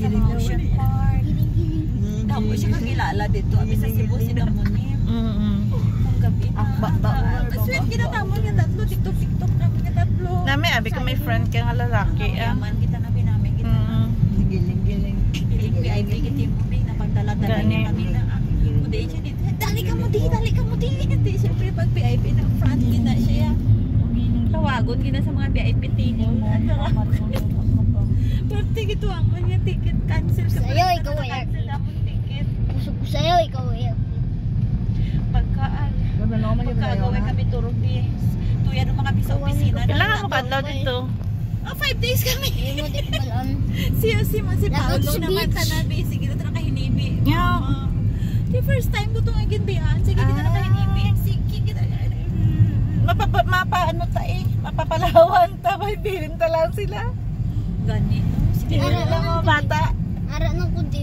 Sa mga Ocean Park. Damo siya kakilala dito. Abi sa Cebu sinamunim. Kung gabi na. Sweet kinatamo niya tatlo. TikTok namin niya tatlo. Nami, abi ka may friend ka nga lalaki. Yaman kita na pinamay kita. Giling-giling. Giling VIP kita mo rin. Napagdala-dala niya kami na. Muday siya dito. Dali ka mo di. Hindi siyempre pag VIP ng front gina siya. Tawagon gina sa mga VIP tingin. Pero ticket ang mga ticket cancel ka. Sa'yo, ikaw ay cancel na mo ticket. Puso ko sa'yo, ikaw ay Pagkagawin kami turog di. Tuya nung mga bisa opisina. Kailangan mo kadlaw dito. 5 days kami. Hindi mo din palaan. Si Paolo naman tanabi. Sige na ito nakahinibi. The first time ko itong aginbihan. Sige kita nakahinibi. Sige kita. Mapaano ta eh. Mapapalawan ta. May bilin ta lang sila. Ganito. Bilin lang mga bata. Ara na ko di.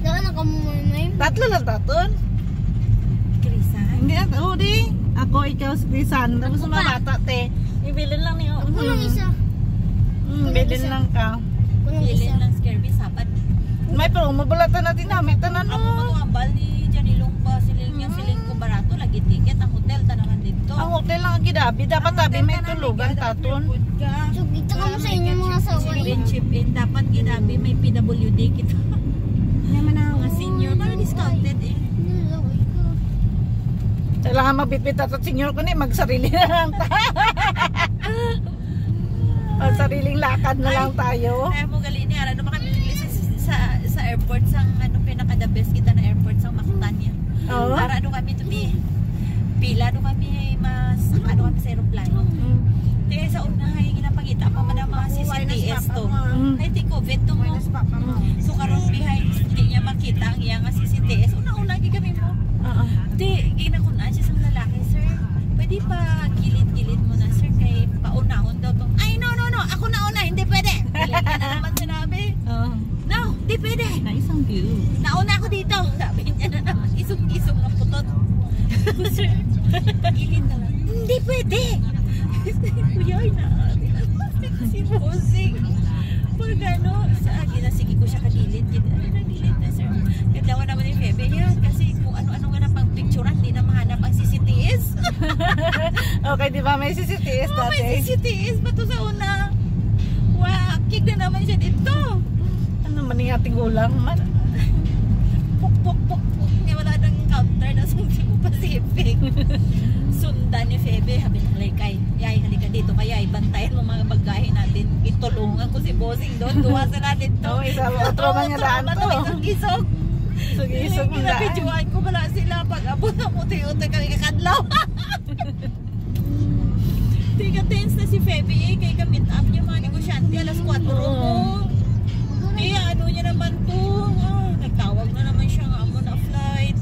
Saan na ka mo may? Tatlo lang taton. Krisan. Hindi na. Oo di. Ako, ikaw, si Crisan. Tapos mga bata te. Ibilin lang niyo. Ako lang isa. Bilin lang ka. Bilin lang Scurvy sabat. May promo bulatan natin namin. Tanan Ako mag-uambal ni Janilong pa. Siling ko barato. Lagi ticket. Ang hotel tanaman dito. Ang hotel lang ang gidabi. Dapat tabi may tulugan taton. So, kita ka mo sa inyo mga sawa. Chip-in. Dapat gidabi may PWD kita. Mga senior. Para discounted eh. Kailangan magbitbit at senior ko ni magsarili na lang tayo. Sariling lakad na lang tayo. Kaya mo gali ni Ara, kami sa airport sang pinaka the best kita na airport sang Mactania. Para kami to be pila kami mas kami sa eroplano. Kaya sa una ay ginapangita pa man mga CCTS to. Ay ti COVID to mo. So karon behind hindi niya makita ang iya nga CCTS. Una-una kami mo. Di ginakunan siya sang lalaki, sir. Pwede pa gilid-gilid mo na, sir, kay paunahon daw tong. Ay no, ako nauna, hindi pwede. Gilid ka na naman sinabi. No, hindi pwede. Na isang view. Nauna ako dito. Sabi niya na naman, isog-isog na putot. Sir, gilid na lang. Hindi pwede. Kuya, si Bosing. Pag ano, sige ko siya kagilid. Nagilid na, sir. Ganda naman yung Febe yan. Kasi kung ano-ano nga na pang picturean, hindi na mahanap ang CCTS. Okay, di ba may CCTS dati? May CCTS pa to sa una. Wakig na naman siya dito. Ano man yung ating ulang man? Puk. Nga wala nang counter na sa Cebu Pacific. Sundan ni Febe, habi ng Laykay. Yay, halika dito kaya ibantayan mo mga bagahe natin. Itulungan ko si Bossing doon. Duwa sa natin to. Isa otro man niya daan to. Isog-isog. Isog mo daan. Pinapidyoan ko pala sila pag abot na muti-uti kami kakadlaw. Tika tense na si Febe eh. Kaya ka-meet up niya mga negosyante alas 4 mo. Kaya ano niya naman to. Nagtawag na naman siya nga mo na flight.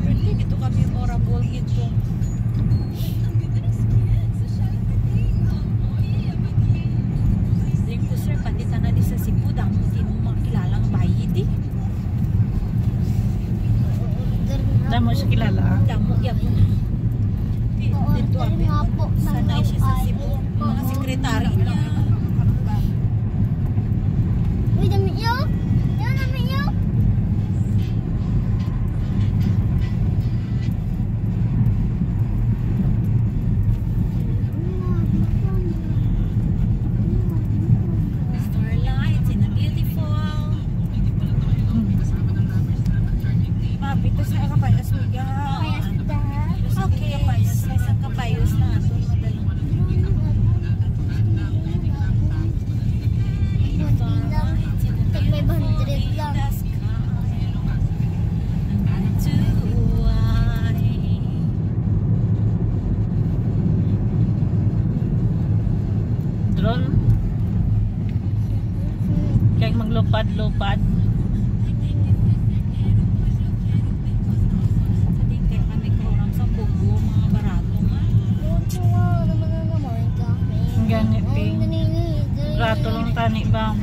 Pero dito kami memorable ito. Dream ko sir, pandita na di sa Cebu. Damo di mo makilalang bayi di. Damo siya kilala. Damo yan mo. Dito kami. Sanay siya sa Cebu. Mga sekretary niya. Uy, dami niyo? Yan, dami niyo? Starlights in a beautiful. Mapito sa kapayas mo ga. Okay, kapayas. Sa kapayas na ito. Tag 500 lang. Drone. Kaya maglupad-lupad. Kaya kami kurang sa bugo, mga barato nga. Naman Ganit eh. Rato lang tani ba?